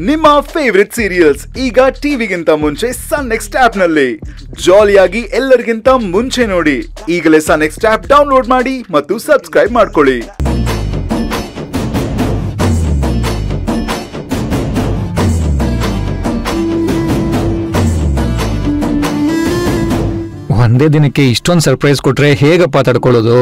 ನಿಮ್ಮ favourite serials ಈಗ ಟಿವಿಗಿಂತ ಮುಂಚೆ ಸನ್ ನೆಕ್ಸ್ಟ್ ಆಪ್ ನಲ್ಲಿ ಜಾಲಿಯಾಗಿ ಎಲ್ಲರಿಗಿಂತ ಮುಂಚೆ ನೋಡಿ. ಈಗಲೇ ಸನ್ ನೆಕ್ಸ್ಟ್ ಆಪ್ ಡೌನ್ಲೋಡ್ ಮಾಡಿ ಮತ್ತು ಸಬ್ಸ್ಕ್ರೈಬ್ ಮಾಡ್ಕೊಳ್ಳಿ. ಒಂದೇ ದಿನಕ್ಕೆ ಇಷ್ಟೊಂದು ಸರ್ಪ್ರೈಸ್ ಕೊಟ್ರೆ ಹೇಗಪ್ಪ ತಡ್ಕೊಳ್ಳೋದು?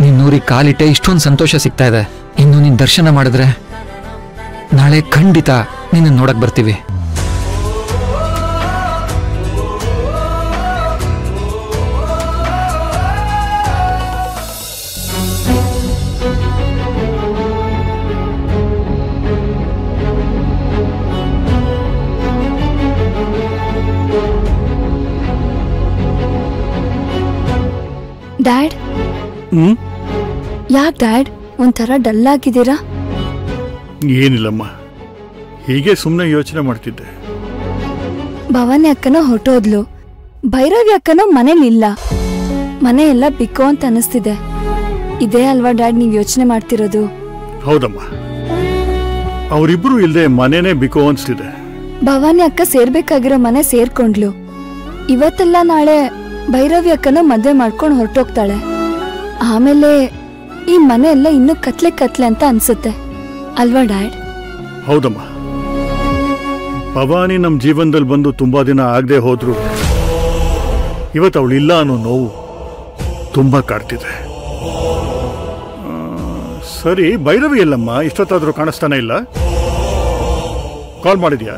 ನಿನ್ನೂರಿಗೆ ಕಾಲಿಟ್ಟೆ ಇಷ್ಟೊಂದು ಸಂತೋಷ ಸಿಗ್ತಾ ಇದೆ. ಇನ್ನು ನಿನ್ ದರ್ಶನ ಮಾಡಿದ್ರೆ ನಾಳೆ ಖಂಡಿತ ನಿನ್ನ ನೋಡಕ್ ಬರ್ತೀವಿ. ಡ್ಯಾಡ್, ಯಾಕೆ ಡ್ಯಾಡ್ ಒಂಥರ ಡಲ್ ಆಗಿದ್ದೀರಾ? ಏನಿಲ್ಲಮ್ಮ, ಹೀಗೆ ಸುಮ್ಮನೆ ಯೋಚನೆ ಮಾಡ್ತಿದ್ದೆ. ಭವಾನಿ ಅಕ್ಕನೋ ಹೊರಟೋದ್ಲು, ಭೈರವಿ ಅಕ್ಕನೋ ಮನೇಲಿಲ್ಲ. ಮನೆ ಎಲ್ಲ ಬಿಕ್ಕೋ ಅಂತ ಅನಿಸ್ತಿದೆ. ಇದೇ ಅಲ್ವಾ ಡ್ಯಾಡ್ ನೀವ್ ಯೋಚನೆ ಮಾಡ್ತಿರೋದು? ಹೌದಮ್ಮ, ಅವರಿಬ್ರು ಇಲ್ದೆ ಮನೆನೇ ಬಿಕೋ ಅನ್ಸ್ತಿದೆ. ಭವಾನಿ ಅಕ್ಕ ಸೇರ್ಬೇಕಾಗಿರೋ ಮನೆ ಸೇರ್ಕೊಂಡ್ಲು. ಇವತ್ತೆಲ್ಲ ನಾಳೆ ಭೈರವಿ ಅಕ್ಕನ ಮದ್ವೆ ಮಾಡ್ಕೊಂಡು ಹೊರಟೋಗ್ತಾಳೆ. ಆಮೇಲೆ ಈ ಮನೆ ಎಲ್ಲ ಇನ್ನೂ ಕತ್ಲೆ ಕತ್ಲೆ ಅಂತ ಅನ್ಸುತ್ತೆ ಅಲ್ವಾ ಡ್ಯಾಡ್? ಹೌದಮ್ಮ, ಭವಾನಿ ನಮ್ ಜೀವನದಲ್ಲಿ ಬಂದು ತುಂಬಾ ದಿನ ಆಗದೆ ಹೋದ್ರು ಇವತ್ತು ಅವಳಿಲ್ಲ ಅನ್ನೋ ನೋವು ತುಂಬಾ ಕಾಡ್ತಿದೆ. ಸರಿ, ಭೈರವಿ ಎಲ್ಲಮ್ಮ ಇಷ್ಟೊತ್ತಾದ್ರೂ ಕಾಣಿಸ್ತಾನೆ ಇಲ್ಲ? ಕಾಲ್ ಮಾಡಿದ್ಯಾ?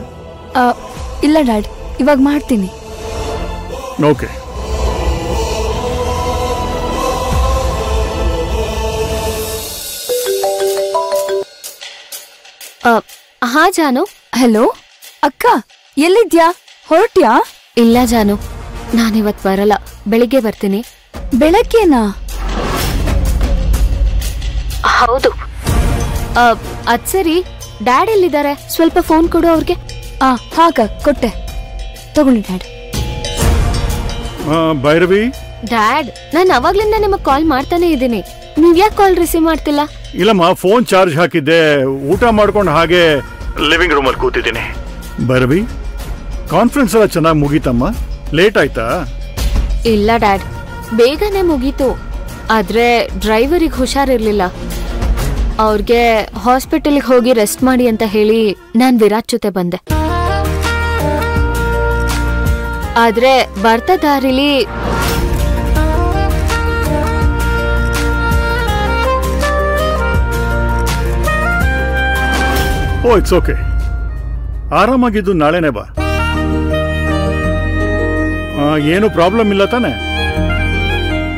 ಇಲ್ಲ ಡ್ಯಾಡ್, ಇವಾಗ ಮಾಡ್ತೀನಿ. ಓಕೆ. ಹಾ ಜಾನು. ಹಲೋ ಅಕ್ಕ, ಎಲ್ಲಿದ್ಯಾ? ಹೊರಟ್ಯಾ? ಇಲ್ಲ ಜಾನು, ನಾನಿವತ್ ಬರಲ್ಲ, ಬೆಳಿಗ್ಗೆ ಬರ್ತೀನಿ. ಬೆಳಗ್ಗೆನಾ? ಹೌದು. ಅದ್ ಸರಿ, ಡ್ಯಾಡ್ ಎಲ್ಲಿದ್ದಾರೆ? ಸ್ವಲ್ಪ ಫೋನ್ ಕೊಡು ಅವ್ರಿಗೆ. ಹಾಗ ಕೊಟ್ಟೆ, ತಗೊಳ್ಳಿ ಡ್ಯಾಡ್. ಭೈರವಿ ಡ್ಯಾಡ್, ನಾನು ಅವಾಗ್ಲಿಂದ ನಿಮಗ್ ಕಾಲ್ ಮಾಡ್ತಾನೆ ಇದ್ದೀನಿ, ನೀವ್ ಯಾಕೆ ಕಾಲ್ ರಿಸೀವ್ ಮಾಡ್ತಿಲ್ಲ? ಇಲ್ಲಮ್ಮ, ಫೋನ್ ಚಾರ್ಜ್ ಹಾಕಿದ್ದೆ, ಊಟ ಮಾಡ್ಕೊಂಡು ಹಾಗೆ ಲಿವಿಂಗ್ ರೂಮ್ ಅಲ್ಲಿ ಕೂತಿದ್ದೀನಿ. ಭೈರವಿ, ಕಾನ್ಫರೆನ್ಸ್ ಎಲ್ಲ ಚೆನ್ನಾಗಿ ಮುಗೀತಮ್ಮ? ಲೇಟ್ ಆಯ್ತಾ? ಇಲ್ಲ ಡ್ಯಾಡ್, ಬೇಗನೆ ಮುಗೀತು. ಆದ್ರೆ ಡ್ರೈವರಿಗೆ ಹುಷಾರಿರ್ಲಿಲ್ಲ. ಅವ್ರಿಗೆ ಹಾಸ್ಪಿಟಲ್ಗೆ ಹೋಗಿ ರೆಸ್ಟ್ ಮಾಡಿ ಅಂತ ಹೇಳಿ ನಾನ್ ವಿರಾಟ್ ಜೊತೆ ಬಂದೆ. ಆದ್ರೆ ಬರ್ತಾ ದಾರಿಲಿ ಇಟ್ಸ್ ಓಕೆ, ಆರಾಮಾಗಿದ್ದು ನಾಳೆನೆ ಬಾ. ಏನು ಪ್ರಾಬ್ಲಮ್ ಇಲ್ಲ ತಾನೆ?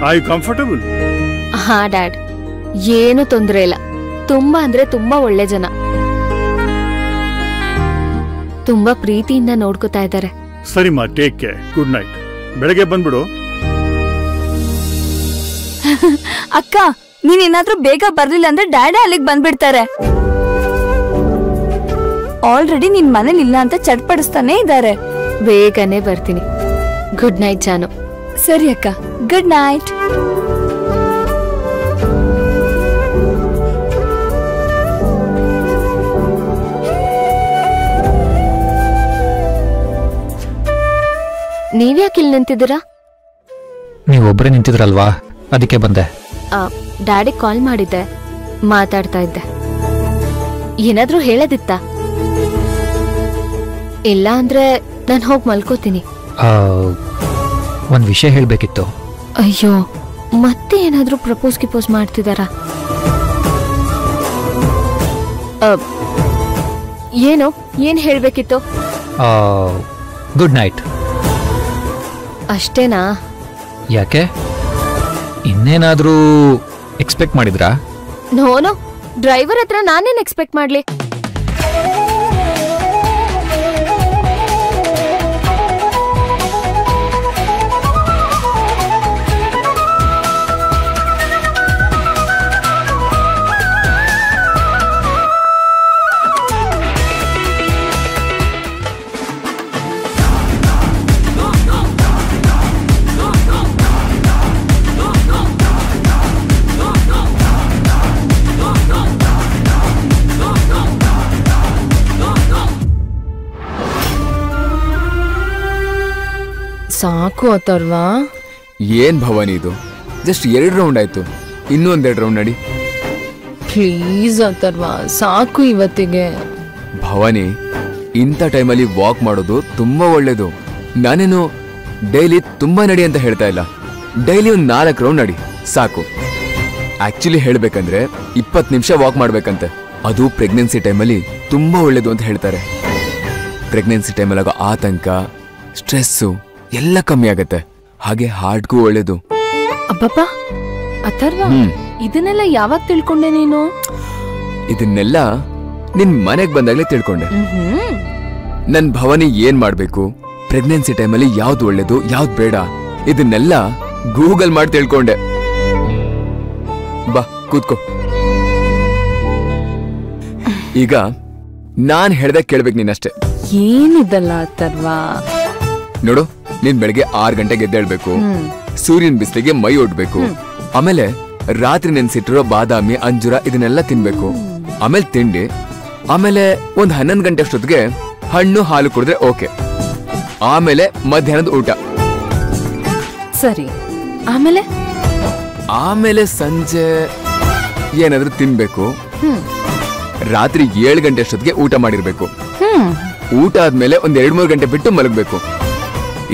I you comfortable? ಹಾ ಡ್ಯಾಡ್, ಏನು ತೊಂದ್ರೆ ಇಲ್ಲ. ತುಂಬಾ ಅಂದ್ರೆ ತುಂಬಾ ಒಳ್ಳೆ ಜನ, ತುಂಬಾ ಪ್ರೀತಿಯಿಂದ ನೋಡ್ಕೋತಾ ಇದ್ದಾರೆ. ಸರಿಮಾ, ಟೇಕ್ ಕೇರ್. Good night. ಬೆಳಗ್ಗೆ ಬಂದ್ಬಿಡು. ಅಕ್ಕ, ನೀನೇನಾದ್ರೂ ಬೇಗ ಬರ್ಲಿಲ್ಲ ಅಂದ್ರೆ ಡ್ಯಾಡ್ ಅಲ್ಲಿಗೆ ಬಂದ್ಬಿಡ್ತಾರೆ. ಆಲ್ರೆಡಿ ನಿನ್ ಮನೇಲಿ ಇಲ್ಲ ಅಂತ ಚಟ್ಪಡಿಸ್ತಾನೆ ಇದ್ದಾರೆ. ಬೇಗನೆ ಬರ್ತೀನಿ. ಗುಡ್ ನೈಟ್ ಜಾನು. ಸರಿ ಅಕ್ಕ, ಗುಡ್ ನೈಟ್. ನೀವ್ಯಾಕೆ ಇಲ್ಲಿ ನಿಂತಿದ್ದೀರಾ? ನೀವೊಬ್ಬರೇ ನಿಂತಿದ್ರಲ್ವಾ, ಅದಕ್ಕೆ ಬಂದೆ. ಡ್ಯಾಡಿ ಕಾಲ್ ಮಾಡಿದ್ದೆ, ಮಾತಾಡ್ತಾ ಇದ್ದೆ. ಏನಾದ್ರೂ ಹೇಳದಿತ್ತಾ? ಇಲ್ಲ ಅಂದ್ರೆ ನಾನು ಹೋಗಿ ಮಲ್ಕೋತೀನಿ. ಒಂದ್ ವಿಷಯ ಹೇಳ್ಬೇಕಿತ್ತು. ಅಯ್ಯೋ, ಮತ್ತೆ ಏನಾದ್ರೂ ಪ್ರಪೋಸ್ ಮಾಡ್ತಿದಾರಾ? ಏನೋ, ಏನ್ ಹೇಳ್ಬೇಕಿತ್ತು? Good night. ಅಷ್ಟೇನಾ? ಯಾಕೆ, ಇನ್ನೇನಾದ್ರೂ ಎಕ್ಸ್ಪೆಕ್ಟ್ ಮಾಡಿದ್ರಾ? ನೋನೋ, ಡ್ರೈವರ್ ಹತ್ರ ನಾನೇನ್ ಎಕ್ಸ್ಪೆಕ್ಟ್ ಮಾಡ್ಲಿ? ಸಾಕು ಅಥರ್ವಾ. ಏನ್ ಭವಾನಿ ಇದು, ಜಸ್ಟ್ 2 ರೌಂಡ್ ಆಯ್ತು, ಇನ್ನೂ 1-2 ರೌಂಡ್ ನಡಿ. ಪ್ಲೀಸ್ ಅಥರ್ವಾ, ಸಾಕು ಇವತ್ತಿಗೆ. ಭವಾನಿ, ಇಂಥ ಟೈಮಲ್ಲಿ ವಾಕ್ ಮಾಡೋದು ತುಂಬಾ ಒಳ್ಳೇದು. ನಾನೇನು ಡೈಲಿ ತುಂಬಾ ನಡಿ ಅಂತ ಹೇಳ್ತಾ ಇಲ್ಲ, ಡೈಲಿ 4 ರೌಂಡ್ ನಡಿ ಸಾಕು. ಆಕ್ಚುಲಿ ಹೇಳ್ಬೇಕಂದ್ರೆ 20 ನಿಮಿಷ ವಾಕ್ ಮಾಡ್ಬೇಕಂತೆ. ಅದು ಪ್ರೆಗ್ನೆನ್ಸಿ ಟೈಮಲ್ಲಿ ತುಂಬಾ ಒಳ್ಳೇದು ಅಂತ ಹೇಳ್ತಾರೆ. ಪ್ರೆಗ್ನೆನ್ಸಿ ಟೈಮಲ್ಲಿ ಆಗೋ ಆತಂಕ, ಸ್ಟ್ರೆಸ್ಸು ಎಲ್ಲ ಕಮ್ಮಿ ಆಗತ್ತೆ. ಹಾಗೆ ಹಾರ್ಟ್ಗೂ ಒಳ್ಳೇದು. ಅಬ್ಬಪ್ಪ ಅಥರ್ವಾ, ಇದನ್ನೆಲ್ಲ ಯಾವಾಗ ತಿಳ್ಕೊಂಡೆ ನೀನು? ಇದನ್ನೆಲ್ಲ ನಿನ್ ಮನೆಗ್ ಬಂದಾಗ್ಲೇ ತಿಳ್ಕೊಂಡೆ. ನನ್ ಭವಾನಿ ಏನ್ ಮಾಡ್ಬೇಕು, ಪ್ರೆಗ್ನೆನ್ಸಿ ಟೈಮಲ್ಲಿ ಯಾವ್ದು ಒಳ್ಳೇದು ಯಾವ್ದು ಬೇಡ, ಇದನ್ನೆಲ್ಲ ಗೂಗಲ್ ಮಾಡಿ ತಿಳ್ಕೊಂಡೆ. ಬಾ ಕೂತ್ಕೋ. ಈಗ ನಾನ್ ಹೇಳ್ದಾಗ ಕೇಳ್ಬೇಕು ನೀನಷ್ಟೇ. ಏನಿದಲ್ಲ ಅಥರ್ವಾ? ನೋಡು, ನೀನ್ ಬೆಳಗ್ಗೆ 6 ಗಂಟೆಗೆ ಎದ್ದೇಳ್ಬೇಕು, ಸೂರ್ಯನ ಬಿಸಿಲಿಗೆ ಮೈ ಒಡ್ಬೇಕು, ಆಮೇಲೆ ರಾತ್ರಿ ನೆನ್ಸಿಟ್ಟಿರೋ ಬಾದಾಮಿ, ಅಂಜೂರ ಇದನ್ನೆಲ್ಲ ತಿನ್ಬೇಕು, ಆಮೇಲೆ ತಿಂಡಿ, ಆಮೇಲೆ 11 ಗಂಟೆ ಅಷ್ಟೊತ್ತಿಗೆ ಹಣ್ಣು ಹಾಲು ಕುಡಿದ್ರೆ ಓಕೆ, ಆಮೇಲೆ ಮಧ್ಯಾಹ್ನದ ಊಟ. ಸರಿ, ಆಮೇಲೆ ಸಂಜೆ ಏನಾದ್ರೂ ತಿನ್ಬೇಕು. ರಾತ್ರಿ 7 ಗಂಟೆ ಅಷ್ಟೊತ್ತಿಗೆ ಊಟ ಮಾಡಿರ್ಬೇಕು. ಊಟ ಆದ್ಮೇಲೆ 1-2-3 ಗಂಟೆ ಬಿಟ್ಟು ಮಲಗಬೇಕು.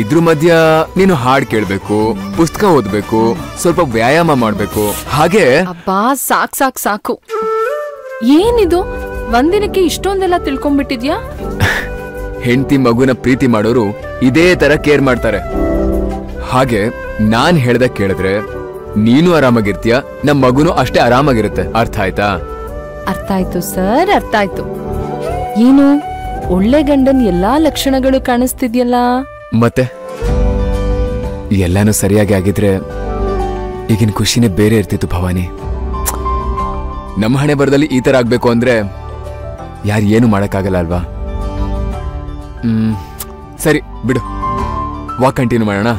ಇದ್ರ ಮಧ್ಯ ನೀನು ಹಾಡ್ ಕೇಳ್ಬೇಕು, ಪುಸ್ತಕ ಓದ್ಬೇಕು, ಸ್ವಲ್ಪ ವ್ಯಾಯಾಮ ಮಾಡ್ಬೇಕು. ಹಾಗೆ ಅಬ್ಬಾ ಸಾಕು. ಏನಿದು, ಒಂದಿನಕ್ಕೆ ಇಷ್ಟೊಂದೆಲ್ಲ ತಿಳ್ಕೊಂಡ್ಬಿಟ್ಟಿದ್ಯಾ? ಹೆಂಡತಿ ಮಗುನ ಪ್ರೀತಿ ಮಾಡೋರು ಇದೇ ತರ ಕೇರ್ ಮಾಡ್ತಾರೆ. ಹಾಗೆ ನಾನ್ ಹೇಳ್ದಾಗ ಕೇಳಿದ್ರೆ ನೀನು ಆರಾಮಾಗಿರ್ತೀಯ, ನಮ್ ಮಗುನು ಅಷ್ಟೇ ಆರಾಮಾಗಿರುತ್ತೆ. ಅರ್ಥ ಆಯ್ತಾ? ಅರ್ಥ ಆಯ್ತು ಸರ್, ಅರ್ಥ ಆಯ್ತು. ಏನು ಒಳ್ಳೆ ಗಂಡನ್ ಎಲ್ಲಾ ಲಕ್ಷಣಗಳು ಕಾಣಿಸ್ತಿದ್ಯಲ್ಲ? ಮತ್ತೆ ಎಲ್ಲಾನು ಸರಿಯಾಗಿ ಆಗಿದ್ರೆ ಈಗಿನ ಖುಷಿನೇ ಬೇರೆ ಇರ್ತಿತ್ತು ಭವಾನಿ. ನಮ್ಮ ಹಣೆ ಬರದಲ್ಲಿ ಈ ತರ ಆಗ್ಬೇಕು ಅಂದ್ರೆ ಯಾರು ಏನು ಮಾಡಕ್ಕಾಗಲ್ಲ ಅಲ್ವಾ? ಸರಿ ಬಿಡು, ವಾಕ್ ಕಂಟಿನ್ಯೂ ಮಾಡೋಣ.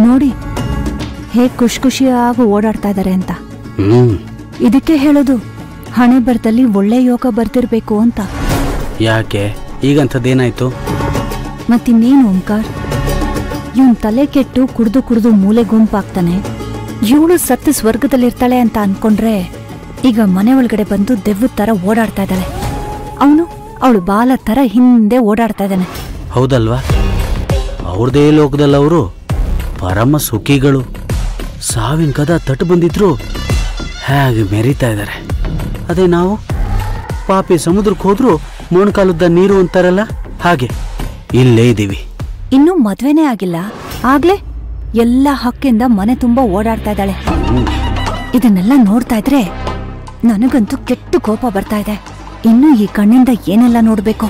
ನೋಡಿ ಹೇಗ್ ಖುಷಿಯಾಗಿ ಓಡಾಡ್ತಾ ಇದಾರೆ ಅಂತ. ಇದಕ್ಕೆ ಹೇಳೋದು ಹಣೆ ಬರದಲ್ಲಿ ಒಳ್ಳೆ ಯೋಗ ಬರ್ತಿರ್ಬೇಕು ಅಂತ. ಯಾಕೆ ಈಗಂಥದ್ದೇನಾಯ್ತು? ಮತ್ತಿನ್ನೇನು ಓಂಕಾರ್, ಇವನ್ ತಲೆ ಕೆಟ್ಟು ಕುಡ್ದು ಮೂಲೆ ಗುಂಪಾಗ್ತಾನೆ. ಇವಳು ಸತ್ತು ಸ್ವರ್ಗದಲ್ಲಿರ್ತಾಳೆ ಅಂತ ಅನ್ಕೊಂಡ್ರೆ ಈಗ ಮನೆ ಒಳಗಡೆ ಬಂದು ದೆವ್ವದ ತರ ಓಡಾಡ್ತಾ ಇದ್ದಾಳೆ. ಅವಳು ಬಾಲ ತರ ಹಿಂದೆ ಓಡಾಡ್ತಾ ಇದ್ದಾನೆ. ಹೌದಲ್ವಾ? ಅವ್ರದೇ ಲೋಕದಲ್ಲವರು ಪರಮ ಸುಖಿಗಳು. ಸಾವಿನ ಕದ ತಟ್ಟು ಬಂದಿದ್ರು ಹೇಗೆ ಮೆರಿತಾ ಇದ್ದಾರೆ. ಅದೇ ನಾವು ಪಾಪಿ ಸಮುದ್ರಕ್ಕೆ ಹೋದ್ರು ಮೊಣಕಾಲುದ್ದ ನೀರು ಅಂತಾರಲ್ಲ, ಹಾಗೆ ಇಲ್ಲೇ ಇದ್ದೀವಿ. ಇನ್ನೂ ಮದ್ವೆನೇ ಆಗಿಲ್ಲ, ಆಗ್ಲೇ ಎಲ್ಲ ಹಕ್ಕಿಂದ ಮನೆ ತುಂಬಾ ಓಡಾಡ್ತಾ ಇದ್ದಾಳೆ. ಇದನ್ನೆಲ್ಲ ನೋಡ್ತಾ ಇದ್ರೆ ನನಗಂತೂ ಕೆಟ್ಟು ಕೋಪ ಬರ್ತಾ ಇದೆ. ಇನ್ನು ಈ ಕಣ್ಣಿಂದ ಏನೆಲ್ಲ ನೋಡ್ಬೇಕು?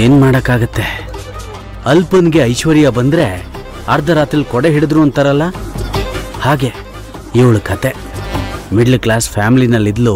ಏನ್ ಮಾಡಕ್ಕಾಗತ್ತೆ? ಅಲ್ಪನ್ಗೆ ಐಶ್ವರ್ಯ ಬಂದ್ರೆ ಅರ್ಧ ರಾತ್ರಿ ಕೊಡೆ ಹಿಡಿದ್ರು ಅಂತಾರಲ್ಲ, ಹಾಗೆ ಇವಳು ಕತೆ. Middle class ಫ್ಯಾಮಿಲಿನಲ್ಲಿದ್ಲು,